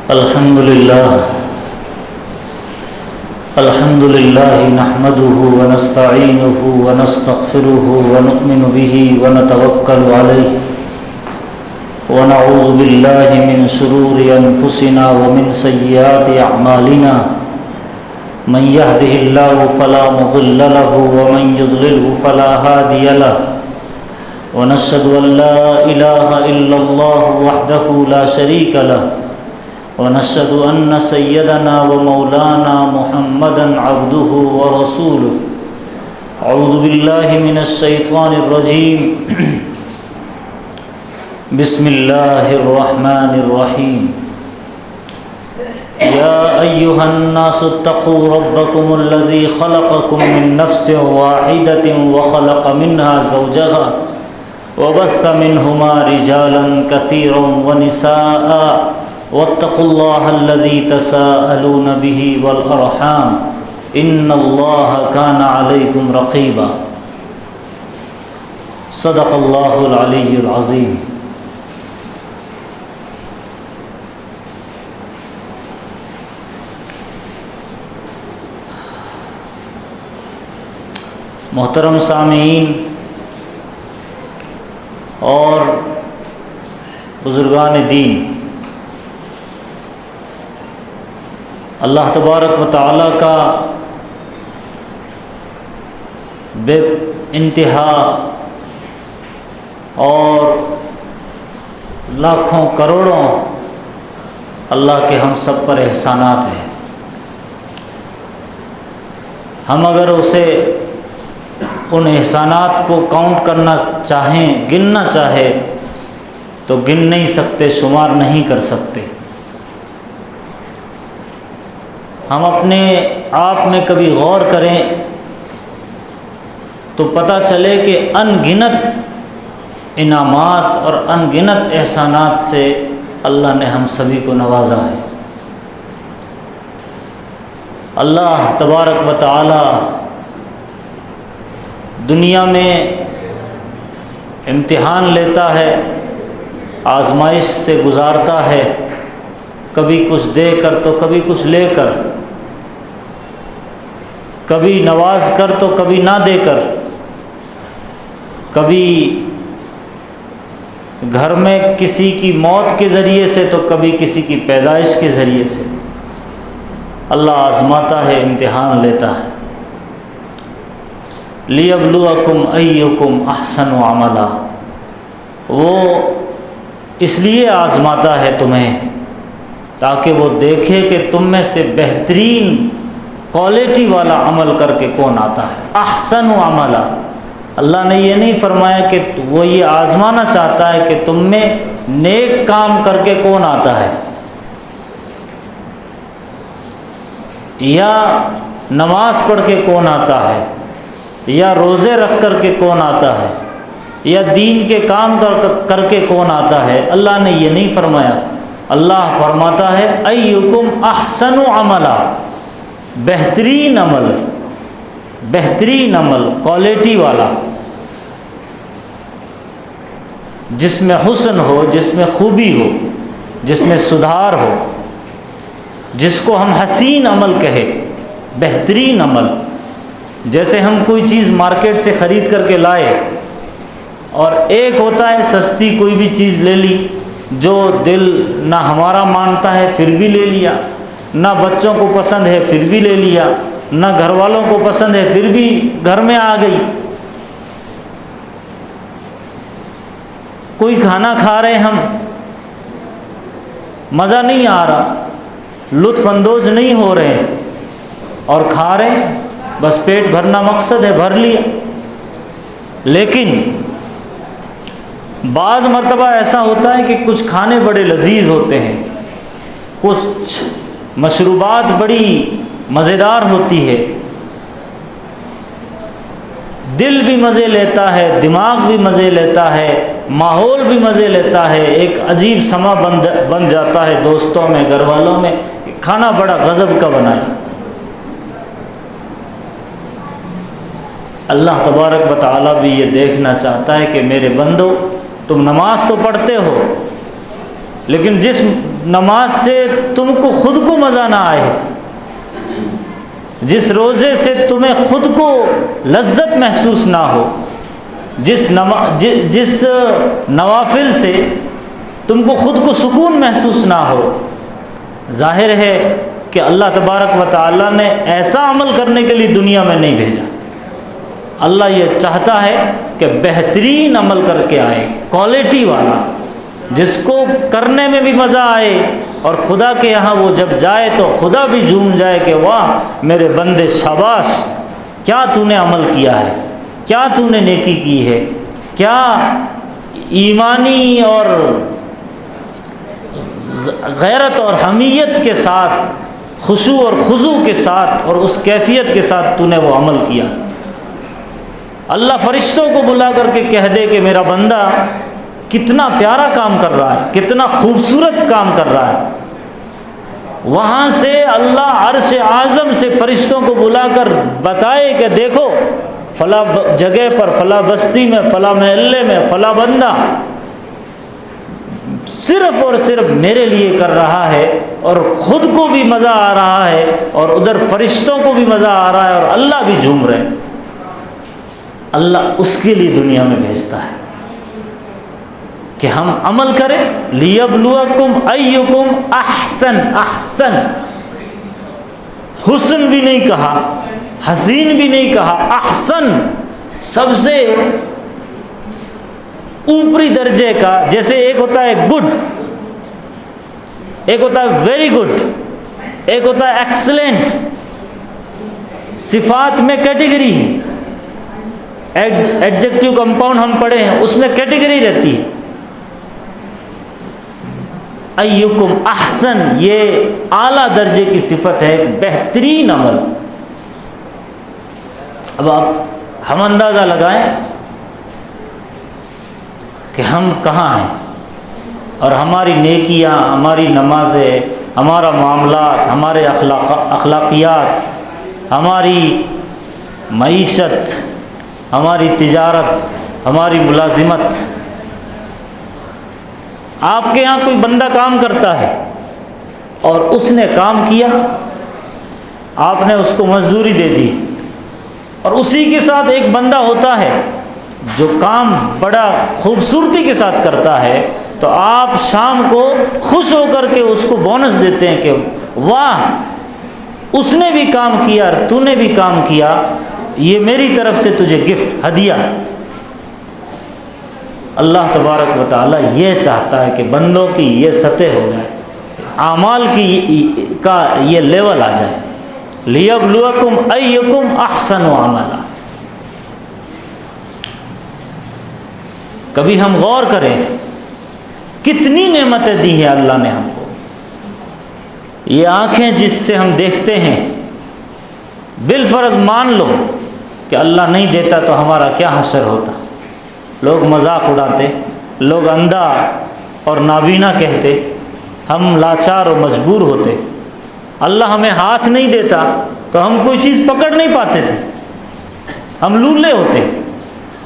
الحمد لله نحمده ونستعينه ونستغفره ونؤمن به ونتوكل عليه ونعوذ بالله من شرور أنفسنا ومن سيئات أعمالنا من يهده الله فلا مضل له ومن يضلله فلا هادي له ونشهد أن لا إله إلا الله وحده لا شريك له ونشهد أن سيدنا ومولانا محمدا عبده ورسوله أعوذ بالله من الشيطان الرجيم بسم الله الرحمن الرحيم يا أيها الناس اتقوا ربكم الذي خلقكم من نفس واحدة وخلق منها زوجها وبث منهما رجالا كثيرا ونساء واتقوا الله الذي تساءلون به والأرحام إن الله كان عليكم رقيبا صدق الله العلي العظيم. محترم سامعین اور بزرگان دین، اللہ تبارک و تعالیٰ کا بے انتہا اور لاکھوں کروڑوں اللہ کے ہم سب پر احسانات ہیں. ہم اگر اسے ان احسانات کو کاؤنٹ کرنا چاہیں، گننا چاہے تو گن نہیں سکتے، شمار نہیں کر سکتے. ہم اپنے آپ میں کبھی غور کریں تو پتہ چلے کہ ان گنت انعامات اور ان گنت احسانات سے اللہ نے ہم سبھی کو نوازا ہے. اللہ تبارک و تعالی دنیا میں امتحان لیتا ہے، آزمائش سے گزارتا ہے، کبھی کچھ دے کر تو کبھی کچھ لے کر، کبھی نواز کر تو کبھی نہ دے کر، کبھی گھر میں کسی کی موت کے ذریعے سے تو کبھی کسی کی پیدائش کے ذریعے سے. اللہ آزماتا ہے، امتحان لیتا ہے. لِيَبْلُوَكُمْ أَيُّكُمْ أَحْسَنُ عَمَلًا، وہ اس لیے آزماتا ہے تمہیں تاکہ وہ دیکھے کہ تم میں سے بہترین کوالٹی والا عمل کر کے کون آتا ہے. احسن عملا، اللہ نے یہ نہیں فرمایا کہ وہ یہ آزمانا چاہتا ہے کہ تم میں نیک کام کر کے کون آتا ہے، یا نماز پڑھ کے کون آتا ہے، یا روزے رکھ کر کے کون آتا ہے، یا دین کے کام کر کے کون آتا ہے. اللہ نے یہ نہیں فرمایا. اللہ فرماتا ہے ایکم احسن عملا، بہترین عمل، بہترین عمل، کوالٹی والا، جس میں حسن ہو، جس میں خوبی ہو، جس میں سدھار ہو، جس کو ہم حسین عمل کہے، بہترین عمل. جیسے ہم کوئی چیز مارکیٹ سے خرید کر کے لائے اور ایک ہوتا ہے سستی کوئی بھی چیز لے لی جو دل نہ ہمارا مانتا ہے پھر بھی لے لیا، نہ بچوں کو پسند ہے پھر بھی لے لیا، نہ گھر والوں کو پسند ہے پھر بھی گھر میں آ گئی. کوئی کھانا کھا رہے ہم، مزہ نہیں آ رہا، لطف اندوز نہیں ہو رہے اور کھا رہے ہیں، بس پیٹ بھرنا مقصد ہے، بھر لیا. لیکن بعض مرتبہ ایسا ہوتا ہے کہ کچھ کھانے بڑے لذیذ ہوتے ہیں، کچھ مشروبات بڑی مزیدار ہوتی ہے، دل بھی مزے لیتا ہے، دماغ بھی مزے لیتا ہے، ماحول بھی مزے لیتا ہے، ایک عجیب سما بن جاتا ہے دوستوں میں، گھر والوں میں کہ کھانا بڑا غضب کا بنائے. اللہ تبارک و تعالیٰ بھی یہ دیکھنا چاہتا ہے کہ میرے بندو تم نماز تو پڑھتے ہو، لیکن جس نماز سے تم کو خود کو مزہ نہ آئے، جس روزے سے تمہیں خود کو لذت محسوس نہ ہو، جس نوافل سے تم کو خود کو سکون محسوس نہ ہو، ظاہر ہے کہ اللہ تبارک و تعالیٰ نے ایسا عمل کرنے کے لیے دنیا میں نہیں بھیجا۔ اللہ یہ چاہتا ہے کہ بہترین عمل کر کے آئے، کوالٹی والا، جس کو کرنے میں بھی مزہ آئے، اور خدا کے یہاں وہ جب جائے تو خدا بھی جھوم جائے کہ واہ میرے بندے شاباش، کیا تو نے عمل کیا ہے، کیا تو نے نیکی کی ہے، کیا ایمانی اور غیرت اور حمیت کے ساتھ، خشوع اور خضوع کے ساتھ اور اس کیفیت کے ساتھ تو نے وہ عمل کیا۔ اللہ فرشتوں کو بلا کر کے کہہ دے کہ میرا بندہ کتنا پیارا کام کر رہا ہے، کتنا خوبصورت کام کر رہا ہے۔ وہاں سے اللہ عرش اعظم سے فرشتوں کو بلا کر بتائے کہ دیکھو فلاں جگہ پر، فلاں بستی میں، فلاں محلے میں فلاں بندہ صرف اور صرف میرے لیے کر رہا ہے، اور خود کو بھی مزہ آ رہا ہے، اور ادھر فرشتوں کو بھی مزہ آ رہا ہے، اور اللہ بھی جھوم رہے ہیں۔ اللہ اس کے لیے دنیا میں بھیجتا ہے کہ ہم عمل کریں، لیبلوکم ایکم احسن، احسن، حسن بھی نہیں کہا، حسین بھی نہیں کہا، احسن، سب سے اوپری درجے کا۔ جیسے ایک ہوتا ہے گڈ، ایک ہوتا ہے ویری گڈ، ایک ہوتا ہے ایکسلنٹ۔ صفات میں کیٹیگری، ایڈجیکٹو کمپاؤنڈ ہم پڑھے ہیں، اس میں کیٹیگری رہتی ہے۔ ایکم احسن، یہ اعلیٰ درجے کی صفت ہے، بہترین عمل۔ اب آپ ہم اندازہ لگائیں کہ ہم کہاں ہیں، اور ہماری نیکیاں، ہماری نمازیں، ہمارا معاملات، ہمارے اخلاقیات، ہماری معیشت، ہماری تجارت، ہماری ملازمت۔ آپ کے یہاں کوئی بندہ کام کرتا ہے اور اس نے کام کیا، آپ نے اس کو مزدوری دے دی، اور اسی کے ساتھ ایک بندہ ہوتا ہے جو کام بڑا خوبصورتی کے ساتھ کرتا ہے، تو آپ شام کو خوش ہو کر کے اس کو بونس دیتے ہیں کہ واہ اس نے بھی کام کیا، تو نے بھی کام کیا، یہ میری طرف سے تجھے گفٹ، ہدیہ۔ اللہ تبارک و تعالیٰ یہ چاہتا ہے کہ بندوں کی یہ سطح ہو جائے، اعمال کی کا یہ لیول آ جائے، لیبلوکم ایکم احسن عملا۔ کبھی ہم غور کریں کتنی نعمتیں دی ہیں اللہ نے ہم کو۔ یہ آنکھیں جس سے ہم دیکھتے ہیں، بالفرض مان لو کہ اللہ نہیں دیتا تو ہمارا کیا حشر ہوتا۔ لوگ مذاق اڑاتے، لوگ اندھا اور نابینا کہتے، ہم لاچار و مجبور ہوتے۔ اللہ ہمیں ہاتھ نہیں دیتا تو ہم کوئی چیز پکڑ نہیں پاتے تھے، ہم لولے ہوتے۔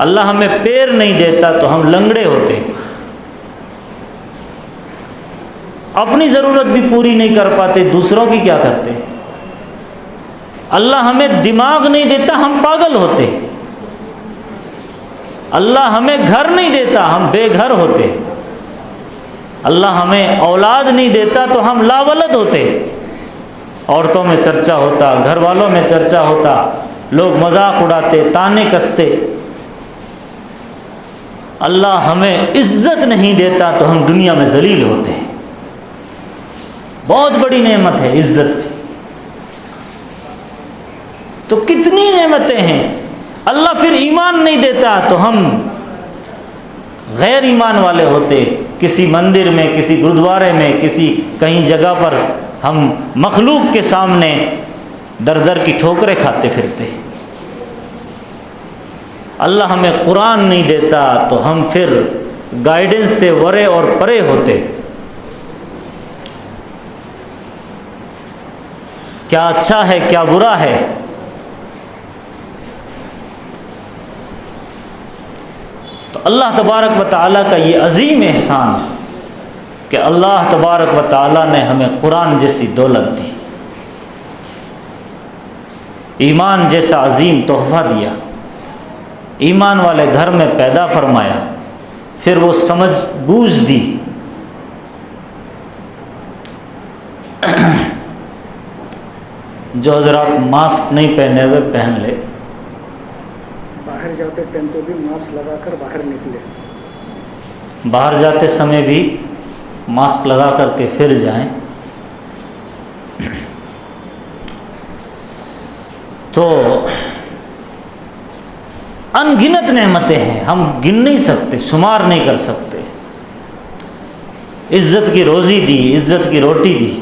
اللہ ہمیں پیر نہیں دیتا تو ہم لنگڑے ہوتے، اپنی ضرورت بھی پوری نہیں کر پاتے، دوسروں کی کیا کرتے۔ اللہ ہمیں دماغ نہیں دیتا، ہم پاگل ہوتے۔ اللہ ہمیں گھر نہیں دیتا، ہم بے گھر ہوتے۔ اللہ ہمیں اولاد نہیں دیتا تو ہم لاولد ہوتے۔ عورتوں میں چرچا ہوتا، گھر والوں میں چرچا ہوتا، لوگ مذاق اڑاتے، تانے کستے۔ اللہ ہمیں عزت نہیں دیتا تو ہم دنیا میں ذلیل ہوتے ہیں۔ بہت بڑی نعمت ہے عزت، تو کتنی نعمتیں ہیں۔ اللہ پھر ایمان نہیں دیتا تو ہم غیر ایمان والے ہوتے، کسی مندر میں، کسی گرودوارے میں، کسی کہیں جگہ پر ہم مخلوق کے سامنے در در کی ٹھوکریں کھاتے پھرتے۔ اللہ ہمیں قرآن نہیں دیتا تو ہم پھر گائیڈنس سے ورے اور پرے ہوتے۔ کیا اچھا ہے کیا برا ہے، تو اللہ تبارک و تعالیٰ کا یہ عظیم احسان کہ اللہ تبارک و تعالیٰ نے ہمیں قرآن جیسی دولت دی، ایمان جیسا عظیم تحفہ دیا، ایمان والے گھر میں پیدا فرمایا، پھر وہ سمجھ بوجھ دی۔ جو حضرات ماسک نہیں پہنے ہوئے پہن لے، باہر جاتے ٹائم تو بھی ماسک لگا کر باہر نکلے، باہر جاتے سمے بھی ماسک لگا کر کے پھر جائیں۔ تو ان گنت نعمتیں ہیں، ہم گن نہیں سکتے، شمار نہیں کر سکتے۔ عزت کی روزی دی، عزت کی روٹی دی۔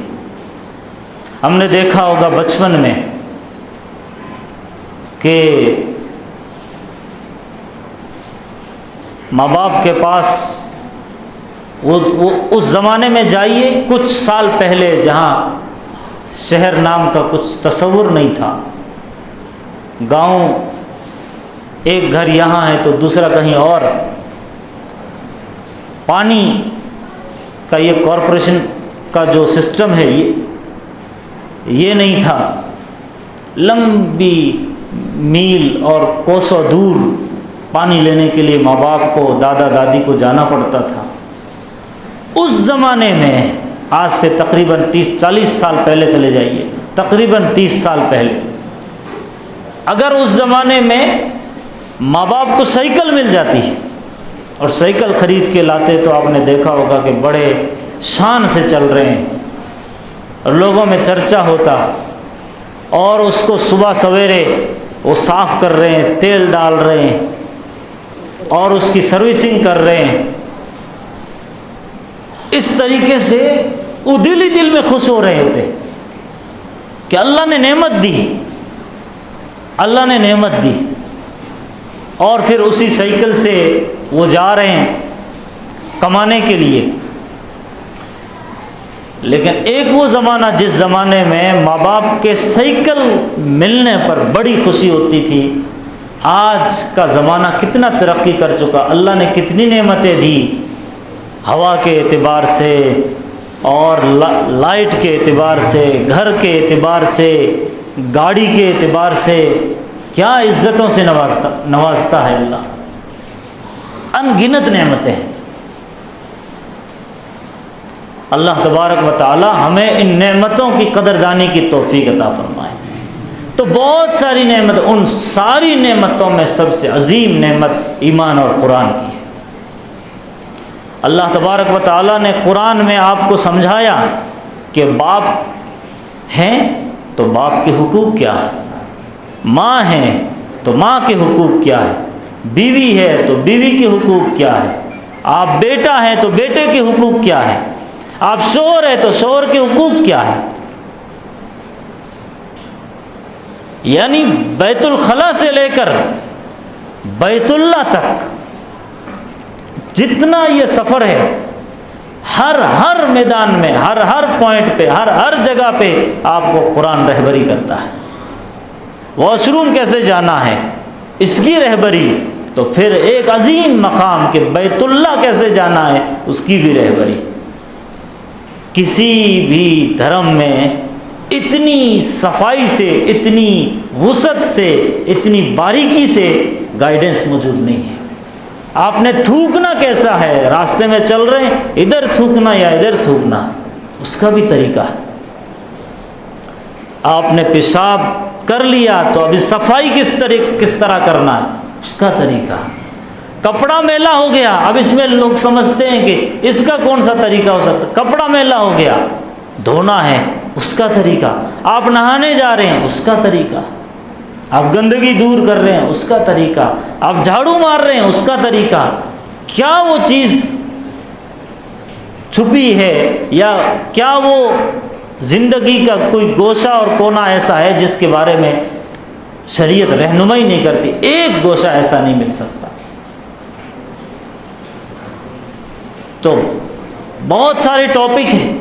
ہم نے دیکھا ہوگا بچپن میں کہ ماں باپ کے پاس وہ اس زمانے میں جائیے، کچھ سال پہلے جہاں شہر نام کا کچھ تصور نہیں تھا، گاؤں ایک گھر یہاں ہے تو دوسرا کہیں اور، پانی کا یہ کارپوریشن کا جو سسٹم ہے یہ نہیں تھا، لمبی میل اور کوسوں دور پانی لینے کے لیے ماں باپ کو، دادا دادی کو جانا پڑتا تھا۔ اس زمانے میں، آج سے تقریباً 30-40 سال پہلے چلے جائیے، تقریباً 30 سال پہلے، اگر اس زمانے میں ماں باپ کو سائیکل مل جاتی اور سائیکل خرید کے لاتے تو آپ نے دیکھا ہوگا کہ بڑے شان سے چل رہے ہیں اور لوگوں میں چرچا ہوتا، اور اس کو صبح سویرے وہ صاف کر رہے ہیں، تیل ڈال رہے ہیں اور اس کی سروسنگ کر رہے ہیں۔ اس طریقے سے وہ دل ہی دل میں خوش ہو رہے ہوتے کہ اللہ نے نعمت دی، اللہ نے نعمت دی، اور پھر اسی سائیکل سے وہ جا رہے ہیں کمانے کے لیے۔ لیکن ایک وہ زمانہ جس زمانے میں ماں باپ کے سائیکل ملنے پر بڑی خوشی ہوتی تھی، آج کا زمانہ کتنا ترقی کر چکا، اللہ نے کتنی نعمتیں دی، ہوا کے اعتبار سے اور لائٹ کے اعتبار سے، گھر کے اعتبار سے، گاڑی کے اعتبار سے، کیا عزتوں سے نوازتا ہے اللہ، ان گنت نعمتیں ہیں۔ اللہ تبارک و تعالی ہمیں ان نعمتوں کی قدردانی کی توفیق عطا فرمائے۔ تو بہت ساری نعمت، ان ساری نعمتوں میں سب سے عظیم نعمت ایمان اور قرآن کی ہے۔ اللہ تبارک و تعالی نے قرآن میں آپ کو سمجھایا کہ باپ ہیں تو باپ کے حقوق کیا ہے، ماں ہیں تو ماں کے حقوق کیا ہے، بیوی ہے تو بیوی کے حقوق کیا ہے، آپ بیٹا ہیں تو بیٹے کے حقوق کیا ہے، آپ شوہر ہے تو شوہر کے حقوق کیا ہے۔ یعنی بیت الخلا سے لے کر بیت اللہ تک جتنا یہ سفر ہے، ہر میدان میں، ہر پوائنٹ پہ، ہر جگہ پہ آپ کو قرآن رہبری کرتا ہے۔ واش روم کیسے جانا ہے اس کی رہبری، تو پھر ایک عظیم مقام کہ بیت اللہ کیسے جانا ہے اس کی بھی رہبری۔ کسی بھی دھرم میں اتنی صفائی سے، اتنی وسعت سے، اتنی باریکی سے گائیڈنس موجود نہیں ہے۔ آپ نے تھوکنا کیسا ہے، راستے میں چل رہے ہیں ادھر تھوکنا یا ادھر تھوکنا، اس کا بھی طریقہ ہے۔ آپ نے پیشاب کر لیا تو ابھی صفائی کس طرح کرنا ہے، اس کا طریقہ۔ کپڑا میلا ہو گیا، اب اس میں لوگ سمجھتے ہیں کہ اس کا کون سا طریقہ ہو سکتا، کپڑا میلا ہو گیا، دھونا ہے اس کا طریقہ، آپ نہانے جا رہے ہیں اس کا طریقہ، آپ گندگی دور کر رہے ہیں اس کا طریقہ، آپ جھاڑو مار رہے ہیں اس کا طریقہ۔ کیا وہ چیز چھپی ہے یا کیا وہ زندگی کا کوئی گوشہ اور کونا ایسا ہے جس کے بارے میں شریعت رہنمائی نہیں کرتی؟ ایک گوشہ ایسا نہیں مل سکتا۔ تو بہت سارے ٹاپک ہیں،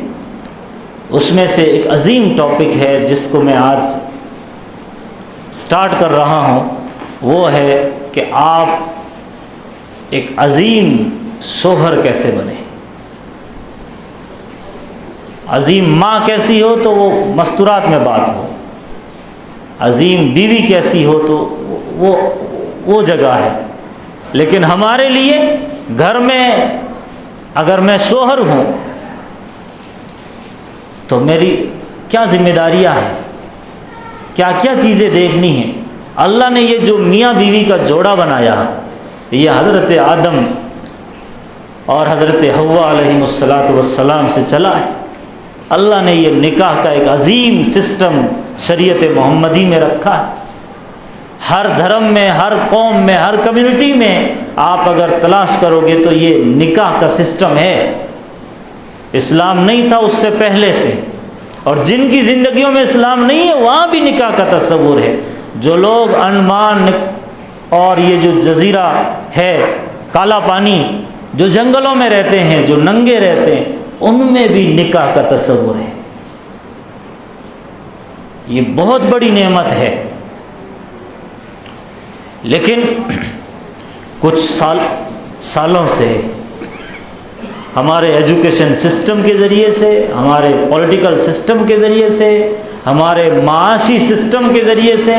اس میں سے ایک عظیم ٹاپک ہے جس کو میں آج سٹارٹ کر رہا ہوں، وہ ہے کہ آپ ایک عظیم شوہر کیسے بنے۔ عظیم ماں کیسی ہو تو وہ مستورات میں بات ہو، عظیم بیوی کیسی ہو تو وہ جگہ ہے۔ لیکن ہمارے لیے گھر میں اگر میں شوہر ہوں تو میری کیا ذمہ داریاں ہیں، کیا کیا چیزیں دیکھنی ہیں۔ اللہ نے یہ جو میاں بیوی کا جوڑا بنایا، یہ حضرت آدم اور حضرت حوا علیہ السلام سے چلا ہے۔ اللہ نے یہ نکاح کا ایک عظیم سسٹم شریعت محمدی میں رکھا ہے۔ ہر دھرم میں، ہر قوم میں، ہر کمیونٹی میں آپ اگر تلاش کرو گے تو یہ نکاح کا سسٹم ہے۔ اسلام نہیں تھا اس سے پہلے سے، اور جن کی زندگیوں میں اسلام نہیں ہے وہاں بھی نکاح کا تصور ہے۔ جو لوگ انڈمان اور یہ جو جزیرہ ہے کالا پانی، جو جنگلوں میں رہتے ہیں، جو ننگے رہتے ہیں، ان میں بھی نکاح کا تصور ہے۔ یہ بہت بڑی نعمت ہے۔ لیکن کچھ سالوں سے ہمارے ایجوکیشن سسٹم کے ذریعے سے، ہمارے پولیٹیکل سسٹم کے ذریعے سے، ہمارے معاشی سسٹم کے ذریعے سے،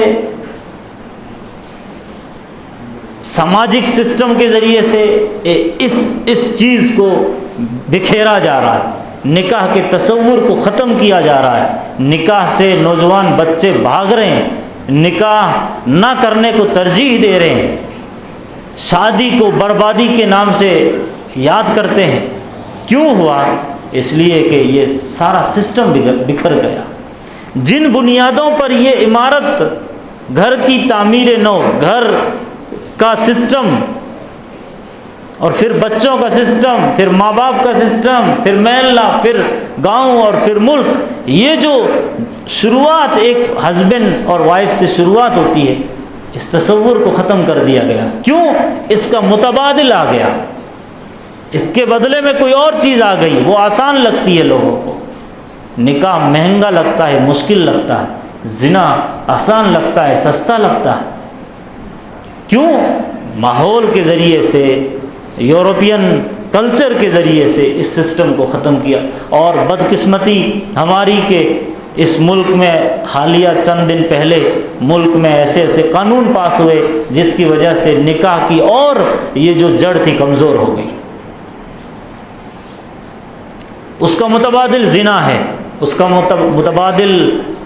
سماجک سسٹم کے ذریعے سے اس چیز کو بکھیرا جا رہا ہے، نکاح کے تصور کو ختم کیا جا رہا ہے۔ نکاح سے نوجوان بچے بھاگ رہے ہیں، نکاح نہ کرنے کو ترجیح دے رہے ہیں، شادی کو بربادی کے نام سے یاد کرتے ہیں۔ کیوں ہوا؟ اس لیے کہ یہ سارا سسٹم بکھر گیا۔ جن بنیادوں پر یہ عمارت، گھر کی تعمیر نو، گھر کا سسٹم، اور پھر بچوں کا سسٹم، پھر ماں باپ کا سسٹم، پھر محلہ، پھر گاؤں، اور پھر ملک، یہ جو شروعات ایک ہسبینڈ اور وائف سے شروعات ہوتی ہے، اس تصور کو ختم کر دیا گیا۔ کیوں؟ اس کا متبادل آ گیا، اس کے بدلے میں کوئی اور چیز آ گئی، وہ آسان لگتی ہے لوگوں کو۔ نکاح مہنگا لگتا ہے، مشکل لگتا ہے، زنا آسان لگتا ہے، سستا لگتا ہے۔ کیوں؟ ماحول کے ذریعے سے، یورپین کلچر کے ذریعے سے اس سسٹم کو ختم کیا۔ اور بدقسمتی ہماری کہ اس ملک میں حالیہ چند دن پہلے ملک میں ایسے ایسے قانون پاس ہوئے جس کی وجہ سے نکاح کی اور یہ جو جڑ تھی کمزور ہو گئی۔ اس کا متبادل زنا ہے، اس کا متبادل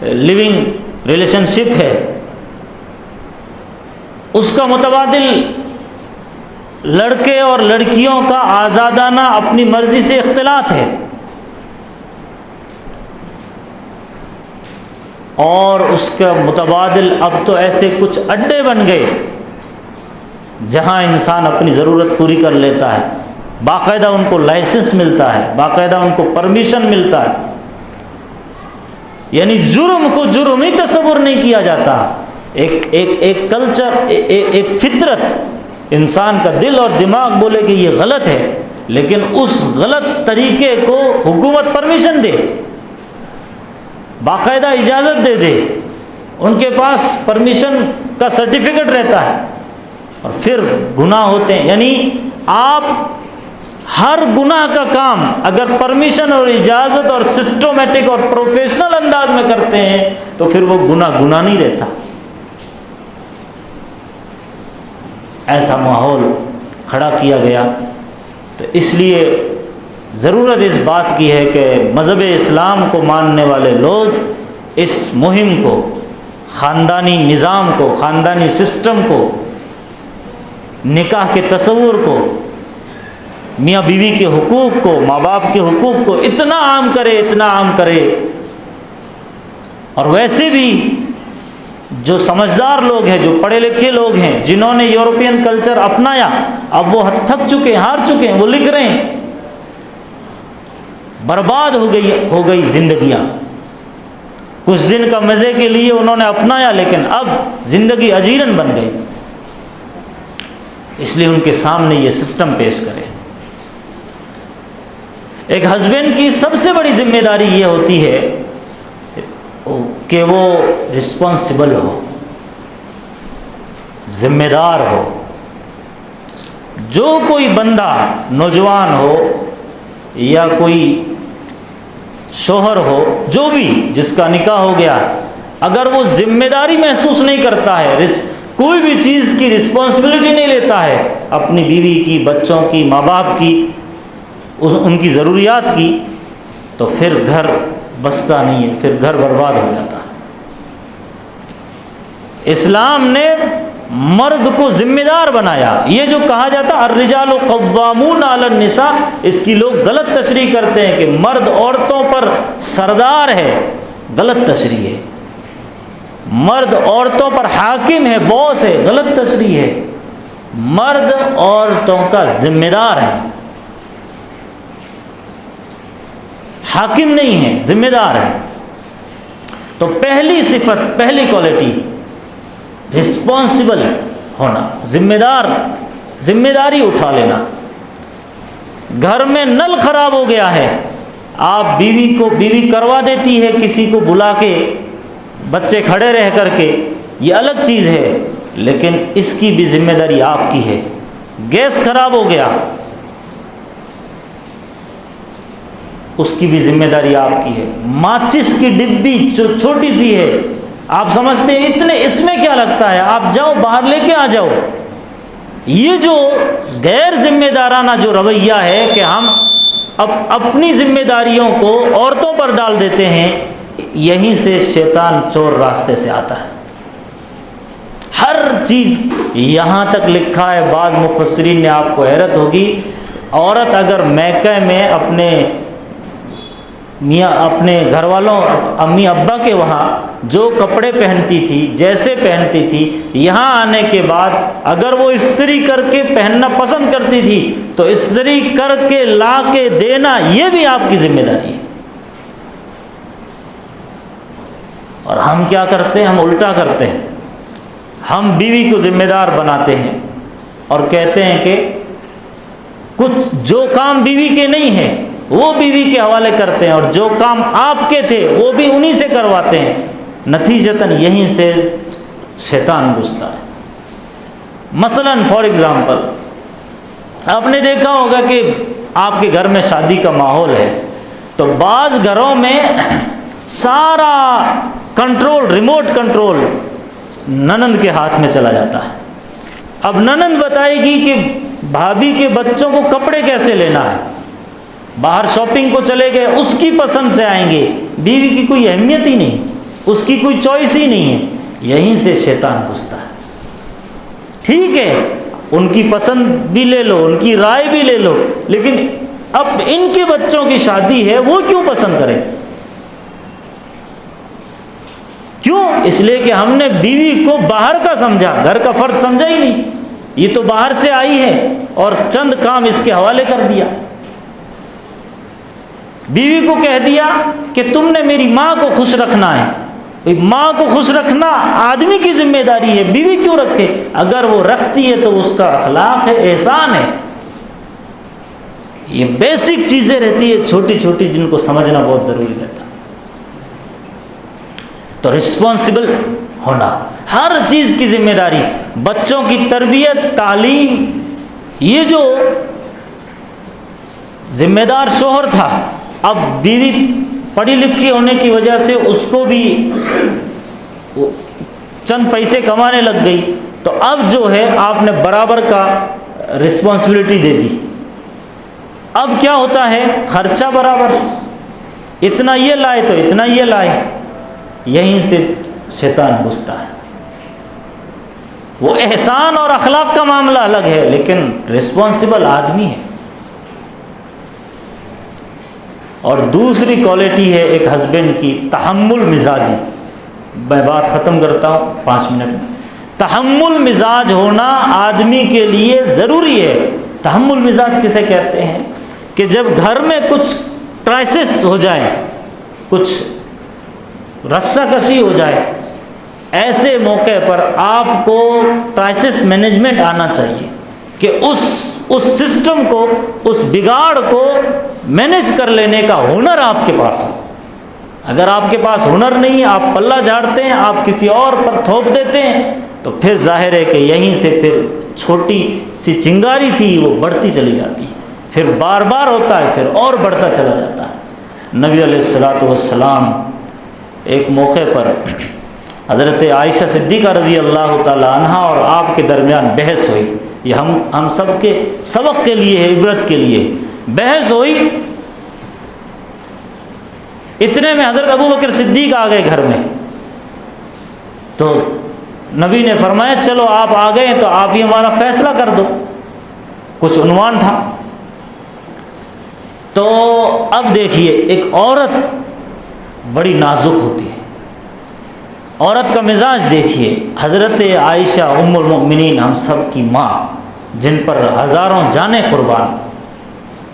لیونگ ریلیشن شپ ہے، اس کا متبادل لڑکے اور لڑکیوں کا آزادانہ اپنی مرضی سے اختلاط ہے، اور اس کا متبادل اب تو ایسے کچھ اڈے بن گئے جہاں انسان اپنی ضرورت پوری کر لیتا ہے، باقاعدہ ان کو لائسنس ملتا ہے، باقاعدہ ان کو پرمیشن ملتا ہے۔ یعنی جرم کو جرم ہی تصور نہیں کیا جاتا۔ ایک کلچر، ایک فطرت، انسان کا دل اور دماغ بولے کہ یہ غلط ہے، لیکن اس غلط طریقے کو حکومت پرمیشن دے، باقاعدہ اجازت دے دے، ان کے پاس پرمیشن کا سرٹیفکیٹ رہتا ہے، اور پھر گناہ ہوتے ہیں۔ یعنی آپ ہر گناہ کا کام اگر پرمیشن اور اجازت اور سسٹمیٹک اور پروفیشنل انداز میں کرتے ہیں تو پھر وہ گناہ نہیں رہتا۔ ایسا ماحول کھڑا کیا گیا، تو اس لیے ضرورت اس بات کی ہے کہ مذہب اسلام کو ماننے والے لوگ اس مہم کو، خاندانی نظام کو، خاندانی سسٹم کو، نکاح کے تصور کو، میاں بیوی کے حقوق کو، ماں باپ کے حقوق کو اتنا عام کرے، اتنا عام کرے۔ اور ویسے بھی جو سمجھدار لوگ ہیں، جو پڑھے لکھے لوگ ہیں، جنہوں نے یورپین کلچر اپنایا، اب وہ تھک چکے ہیں، ہار چکے ہیں، وہ لکھ رہے ہیں برباد ہو گئی زندگیاں۔ کچھ دن کا مزے کے لیے انہوں نے اپنایا، لیکن اب زندگی اجیرن بن گئی۔ اس لیے ان کے سامنے یہ سسٹم پیش کرے۔ ایک ہسبینڈ کی سب سے بڑی ذمہ داری یہ ہوتی ہے کہ وہ رسپانسبل ہو، ذمہ دار ہو۔ جو کوئی بندہ، نوجوان ہو یا کوئی شوہر ہو، جو بھی جس کا نکاح ہو گیا، اگر وہ ذمہ داری محسوس نہیں کرتا ہے، کوئی بھی چیز کی رسپانسبلٹی نہیں لیتا ہے، اپنی بیوی کی، بچوں کی، ماں باپ کی، ان کی ضروریات کی، تو پھر گھر بستا نہیں ہے، پھر گھر برباد ہو جاتا ہے۔ اسلام نے مرد کو ذمہ دار بنایا۔ یہ جو کہا جاتا الرجال قوامون علی النساء، اس کی لوگ غلط تشریح کرتے ہیں کہ مرد عورتوں پر سردار ہے، غلط تشریح ہے۔ مرد عورتوں پر حاکم ہے، باس ہے، غلط تشریح ہے۔ مرد عورتوں کا ذمہ دار ہے، حاکم نہیں ہے، ذمہ دار ہے۔ تو پہلی صفت، پہلی کوالٹی، رسپانسبل ہونا، ذمہ داری اٹھا لینا۔ گھر میں نل خراب ہو گیا ہے، آپ بیوی کروا دیتی ہے کسی کو بلا کے، بچے کھڑے رہ کر کے، یہ الگ چیز ہے، لیکن اس کی بھی ذمہ داری آپ کی ہے۔ گیس خراب ہو گیا، اس کی بھی ذمہ داری آپ کی ہے۔ ماچس کی ڈبی جو چھوٹی سی ہے، آپ سمجھتے ہیں اتنے، اس میں کیا لگتا ہے، آپ جاؤ باہر لے کے آ جاؤ۔ یہ جو غیر ذمہ دارانہ جو رویہ ہے کہ ہم اپنی ذمہ داریوں کو عورتوں پر ڈال دیتے ہیں، یہیں سے شیطان چور راستے سے آتا ہے۔ ہر چیز یہاں تک لکھا ہے، بعض مفسرین نے، آپ کو حیرت ہوگی، عورت اگر میکہ میں اپنے گھر والوں، امی ابا کے وہاں جو کپڑے پہنتی تھی، جیسے پہنتی تھی، یہاں آنے کے بعد اگر وہ استری کر کے پہننا پسند کرتی تھی تو استری کر کے لا کے دینا، یہ بھی آپ کی ذمہ داری ہے۔ اور ہم کیا کرتے ہیں، ہم الٹا کرتے ہیں، ہم بیوی کو ذمہ دار بناتے ہیں اور کہتے ہیں کہ کچھ جو کام بیوی کے نہیں ہیں وہ بیوی کے حوالے کرتے ہیں، اور جو کام آپ کے تھے وہ بھی انہی سے کرواتے ہیں۔ نتیجتاً یہیں سے شیطان گھستا ہے۔ مثلاً فار ایگزامپل، آپ نے دیکھا ہوگا کہ آپ کے گھر میں شادی کا ماحول ہے، تو بعض گھروں میں سارا کنٹرول، ریموٹ کنٹرول ننند کے ہاتھ میں چلا جاتا ہے۔ اب ننند بتائے گی کہ بھابھی کے بچوں کو کپڑے کیسے لینا ہے، باہر شاپنگ کو چلے گئے، اس کی پسند سے آئیں گے، بیوی کی کوئی اہمیت ہی نہیں، اس کی کوئی چوائس ہی نہیں ہے۔ یہیں سے شیطان گھستا ہے۔ ٹھیک ہے، ان کی پسند بھی لے لو، ان کی رائے بھی لے لو، لیکن اب ان کے بچوں کی شادی ہے، وہ کیوں پسند کریں؟ کیوں؟ اس لیے کہ ہم نے بیوی کو باہر کا سمجھا، گھر کا فرد سمجھا ہی نہیں۔ یہ تو باہر سے آئی ہے اور چند کام اس کے حوالے کر دیا۔ بیوی کو کہہ دیا کہ تم نے میری ماں کو خوش رکھنا ہے۔ ماں کو خوش رکھنا آدمی کی ذمہ داری ہے، بیوی کیوں رکھے؟ اگر وہ رکھتی ہے تو اس کا اخلاق ہے، احسان ہے۔ یہ بیسک چیزیں رہتی ہے، چھوٹی چھوٹی، جن کو سمجھنا بہت ضروری رہتا ہے۔ تو رسپانسبل ہونا، ہر چیز کی ذمہ داری، بچوں کی تربیت، تعلیم، یہ جو ذمہ دار شوہر تھا، اب بیوی پڑھی لکھی ہونے کی وجہ سے اس کو بھی چند پیسے کمانے لگ گئی، تو اب جو ہے آپ نے برابر کا رسپانسبلٹی دے دی۔ اب کیا ہوتا ہے، خرچہ برابر، اتنا یہ لائے تو اتنا یہ لائے۔ یہیں سے شیطان گھستا ہے۔ وہ احسان اور اخلاق کا معاملہ الگ ہے، لیکن رسپانسبل آدمی ہے۔ اور دوسری کوالٹی ہے ایک ہسبینڈ کی، تحمل مزاجی۔ میں بات ختم کرتا ہوں 5 منٹ میں۔ تحمل مزاج ہونا آدمی کے لیے ضروری ہے۔ تحمل مزاج کسے کہتے ہیں؟ کہ جب گھر میں کچھ کرائسس ہو جائے، کچھ رسہ کشی ہو جائے، ایسے موقع پر آپ کو کرائسس مینجمنٹ آنا چاہیے کہ اس سسٹم کو، اس بگاڑ کو مینیج کر لینے کا ہنر آپ کے پاس ہو۔ اگر آپ کے پاس ہنر نہیں، آپ پلہ جھاڑتے ہیں، آپ کسی اور پر تھوپ دیتے ہیں، تو پھر ظاہر ہے کہ یہیں سے پھر چھوٹی سی چنگاری تھی وہ بڑھتی چلی جاتی ہے، پھر بار بار ہوتا ہے، پھر اور بڑھتا چلا جاتا ہے۔ نبی علیہ الصلوۃ والسلام ایک موقع پر حضرت عائشہ صدیقہ رضی اللہ تعالی عنہ اور آپ کے درمیان بحث ہوئی. یہ ہم سب کے سبق کے لیے ہے، عبرت کے لیے. بحث ہوئی، اتنے میں حضرت ابو بکر صدیق آ گئے گھر میں. تو نبی نے فرمایا چلو آپ آ گئے تو آپ ہی ہمارا فیصلہ کر دو. کچھ عنوان تھا. تو اب دیکھیے، ایک عورت بڑی نازک ہوتی ہے. عورت کا مزاج دیکھیے. حضرت عائشہ ام المؤمنین، ہم سب کی ماں، جن پر ہزاروں جانیں قربان،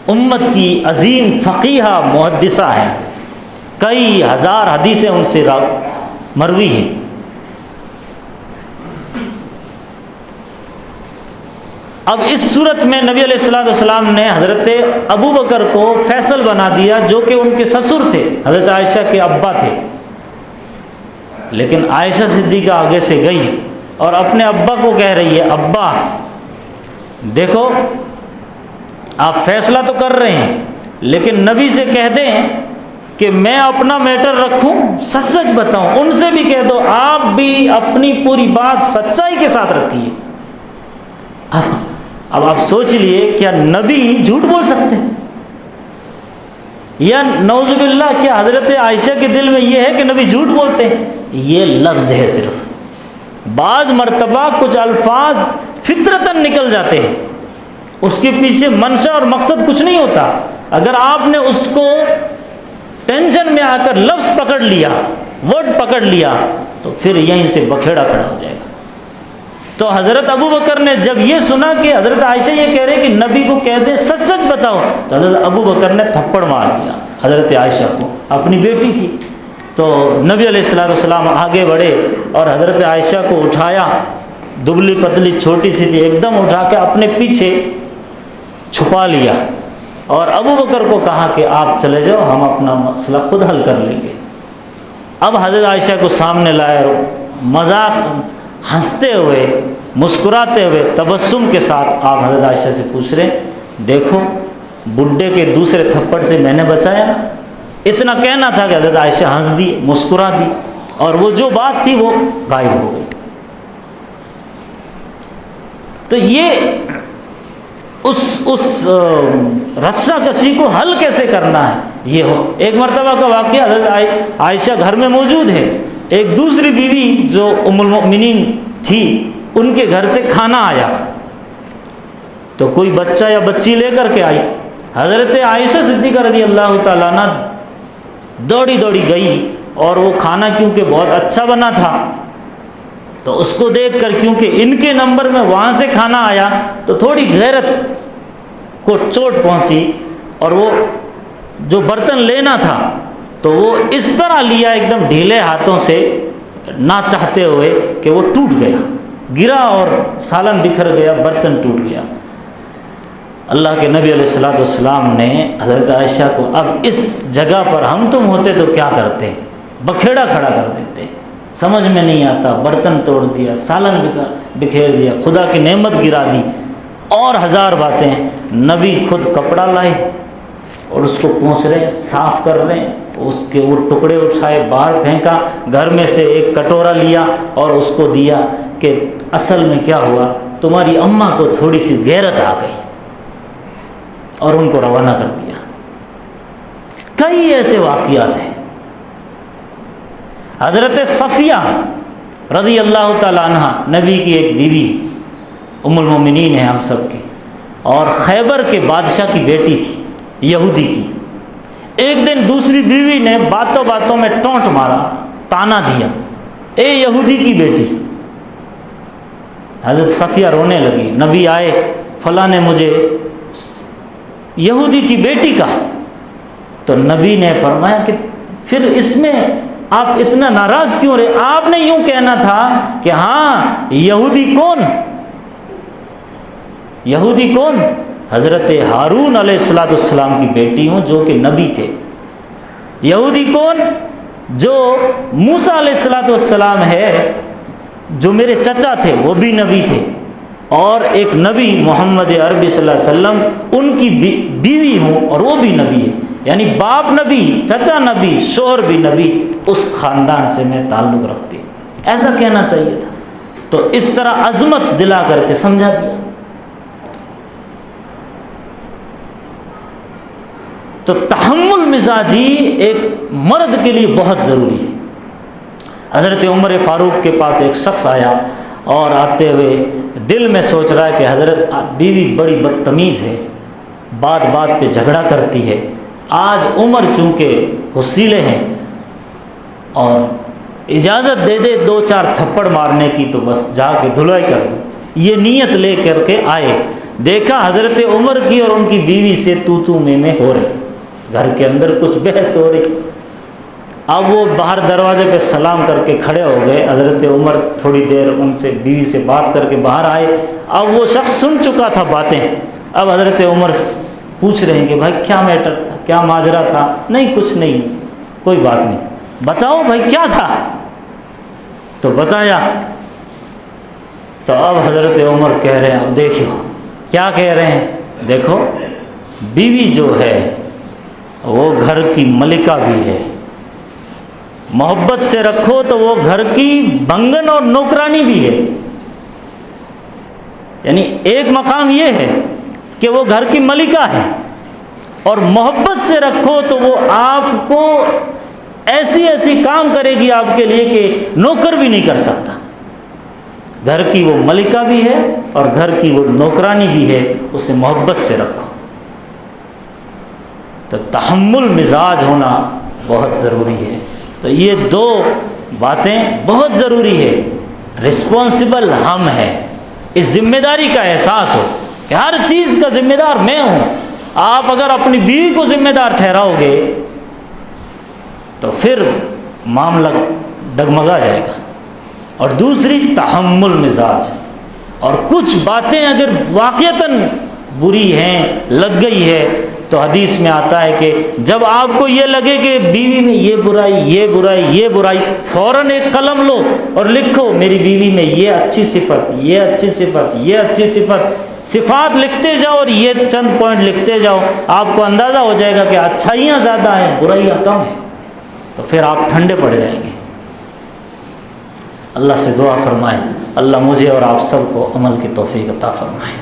امت کی عظیم فقیہہ محدثہ ہیں، کئی ہزار حدیثیں ان سے مروی ہیں. اب اس صورت میں نبی علیہ الصلوۃ والسلام نے حضرت ابو بکر کو فیصل بنا دیا، جو کہ ان کے سسر تھے، حضرت عائشہ کے ابا تھے. لیکن عائشہ صدیقہ آگے سے گئی اور اپنے ابا کو کہہ رہی ہے، ابا دیکھو آپ فیصلہ تو کر رہے ہیں، لیکن نبی سے کہہ دیں کہ میں اپنا میٹر رکھوں، سچ سچ بتاؤں. ان سے بھی کہہ دو آپ بھی اپنی پوری بات سچائی کے ساتھ رکھیے. اب آپ سوچ لیے، کیا نبی جھوٹ بول سکتے ہیں؟ یا نعوذ باللہ کیا حضرت عائشہ کے دل میں یہ ہے کہ نبی جھوٹ بولتے ہیں؟ یہ لفظ ہے صرف. بعض مرتبہ کچھ الفاظ فطرتاً نکل جاتے ہیں، اس کے پیچھے منشا اور مقصد کچھ نہیں ہوتا. اگر آپ نے اس کو ٹینشن میں آ کر لفظ پکڑ لیا، ورڈ پکڑ لیا، تو پھر یہیں سے بکھیڑا کھڑا ہو جائے گا. تو حضرت ابو بکر نے جب یہ سنا کہ حضرت عائشہ یہ کہہ رہے کہ نبی کو کہہ دیں سچ سچ بتاؤ، تو حضرت ابو بکر نے تھپڑ مار دیا حضرت عائشہ کو. اپنی بیٹی تھی. تو نبی علیہ الصلوۃ والسلام آگے بڑھے اور حضرت عائشہ کو اٹھایا. دبلی پتلی چھوٹی سی تھی، ایک دم اٹھا کے اپنے پیچھے چھپا لیا اور ابو بکر کو کہا کہ آپ چلے جاؤ، ہم اپنا مسئلہ خود حل کر لیں گے. اب حضرت عائشہ کو سامنے لائے، مذاق ہنستے ہوئے، مسکراتے ہوئے، تبسم کے ساتھ آپ حضرت عائشہ سے پوچھ رہے دیکھو بڈھے کے دوسرے تھپڑ سے میں نے بچایا. اتنا کہنا تھا کہ حضرت عائشہ ہنس دی، مسکرا دی، اور وہ جو بات تھی وہ غائب ہو گئی. تو یہ اس رسہ کسی کو حل کیسے کرنا ہے یہ ہو. ایک مرتبہ کا واقعہ، حضرت عائشہ گھر میں موجود ہے، ایک دوسری بیوی جو ام المؤمنین تھی ان کے گھر سے کھانا آیا، تو کوئی بچہ یا بچی لے کر کے آئی. حضرت عائشہ صدیقہ رضی اللہ تعالیٰ عنہ دوڑی دوڑی گئی، اور وہ کھانا کیونکہ بہت اچھا بنا تھا تو اس کو دیکھ کر، کیونکہ ان کے نمبر میں وہاں سے کھانا آیا، تو تھوڑی غیرت کو چوٹ پہنچی، اور وہ جو برتن لینا تھا تو وہ اس طرح لیا ایک دم ڈھیلے ہاتھوں سے، نہ چاہتے ہوئے، کہ وہ ٹوٹ گیا، گرا اور سالن بکھر گیا، برتن ٹوٹ گیا. اللہ کے نبی علیہ الصلوۃ والسلام نے حضرت عائشہ کو، اب اس جگہ پر ہم تم ہوتے تو کیا کرتے؟ بکھیڑا کھڑا کر دیتے. سمجھ میں نہیں آتا، برتن توڑ دیا، سالن بکھیر دیا، خدا کی نعمت گرا دی، اور ہزار باتیں. نبی خود کپڑا لائے اور اس کو پوچھ رہے ہیں، صاف کر رہے ہیں، اس کے وہ ٹکڑے اٹھائے، باہر پھینکا، گھر میں سے ایک کٹورا لیا اور اس کو دیا کہ اصل میں کیا ہوا، تمہاری اماں کو تھوڑی سی غیرت آ گئی، اور ان کو روانہ کر دیا. کئی ایسے واقعات ہیں. حضرت صفیہ رضی اللہ تعالیٰ عنہ نبی کی ایک بیوی، ام المومنین ہے ہم سب کی، اور خیبر کے بادشاہ کی بیٹی تھی، یہودی کی. ایک دن دوسری بیوی نے باتوں باتوں میں ٹونٹ مارا، تانا دیا، اے یہودی کی بیٹی. حضرت صفیہ رونے لگی. نبی آئے، فلاں نے مجھے یہودی کی بیٹی کہا. تو نبی نے فرمایا کہ پھر اس میں آپ اتنا ناراض کیوں رہے؟ آپ نے یوں کہنا تھا کہ ہاں یہودی کون؟ یہودی کون؟ حضرت ہارون علیہ السلام کی بیٹی ہوں جو کہ نبی تھے. یہودی کون؟ جو موسیٰ علیہ السلام ہے، جو میرے چچا تھے، وہ بھی نبی تھے، اور ایک نبی محمد عربی صلی اللہ علیہ وسلم ان کی بیوی ہوں اور وہ بھی نبی ہے. یعنی باپ نبی، چچا نبی، شوہر بھی نبی، اس خاندان سے میں تعلق رکھتی ہوں، ایسا کہنا چاہیے تھا۔ تو اس طرح عظمت دلا کر کے سمجھا دیا۔ تو تحمل مزاجی ایک مرد کے لیے بہت ضروری ہے۔ حضرت عمر فاروق کے پاس ایک شخص آیا اور آتے ہوئے دل میں سوچ رہا ہے کہ حضرت بیوی بڑی بدتمیز ہے، بات بات پہ جھگڑا کرتی ہے، آج عمر چونکہ حسیلے ہیں اور اجازت دے دے 2-4 تھپڑ مارنے کی تو بس جا کے دھلائی کر دو، یہ نیت لے کر کے آئے۔ دیکھا حضرت عمر کی اور ان کی بیوی سے تو میں ہو رہی، گھر کے اندر کچھ بحث ہو رہی۔ اب وہ باہر دروازے پہ سلام کر کے کھڑے ہو گئے، حضرت عمر تھوڑی دیر ان سے بیوی سے بات کر کے باہر آئے۔ اب وہ شخص سن چکا تھا باتیں، اب حضرت عمر پوچھ رہے ہیں کہ بھائی کیا میٹر تھا، کیا ماجرا تھا؟ نہیں کچھ نہیں، کوئی بات نہیں، بتاؤ بھائی کیا تھا؟ تو بتایا۔ تو اب حضرت عمر کہہ رہے ہیں، اب دیکھو کیا کہہ رہے ہیں، دیکھو بیوی جو ہے وہ گھر کی ملکہ بھی ہے، محبت سے رکھو تو وہ گھر کی بنگن اور نوکرانی بھی ہے۔ یعنی ایک مقام یہ ہے کہ وہ گھر کی ملکہ ہے، اور محبت سے رکھو تو وہ آپ کو ایسی ایسی کام کرے گی آپ کے لیے کہ نوکر بھی نہیں کر سکتا۔ گھر کی وہ ملکہ بھی ہے اور گھر کی وہ نوکرانی بھی ہے، اسے محبت سے رکھو۔ تو تحمل مزاج ہونا بہت ضروری ہے۔ تو یہ 2 باتیں بہت ضروری ہے۔ رسپانسبل ہم ہیں، اس ذمہ داری کا احساس ہو کہ ہر چیز کا ذمہ دار میں ہوں۔ آپ اگر اپنی بیوی کو ذمہ دار ٹھہراؤ گے تو پھر معاملہ ڈگمگا جائے گا۔ اور دوسری تحمل مزاج، اور کچھ باتیں اگر واقعتاً بری ہیں، لگ گئی ہے، تو حدیث میں آتا ہے کہ جب آپ کو یہ لگے کہ بیوی میں یہ برائی، یہ برائی، یہ برائی، فوراً ایک قلم لو اور لکھو میری بیوی میں یہ اچھی صفت، یہ اچھی صفت، یہ اچھی صفت، صفات لکھتے جاؤ اور یہ چند پوائنٹ لکھتے جاؤ، آپ کو اندازہ ہو جائے گا کہ اچھائیاں زیادہ ہیں، برائیاں کم ہیں، تو پھر آپ ٹھنڈے پڑ جائیں گے۔ اللہ سے دعا فرمائیں، اللہ مجھے اور آپ سب کو عمل کی توفیق عطا فرمائے۔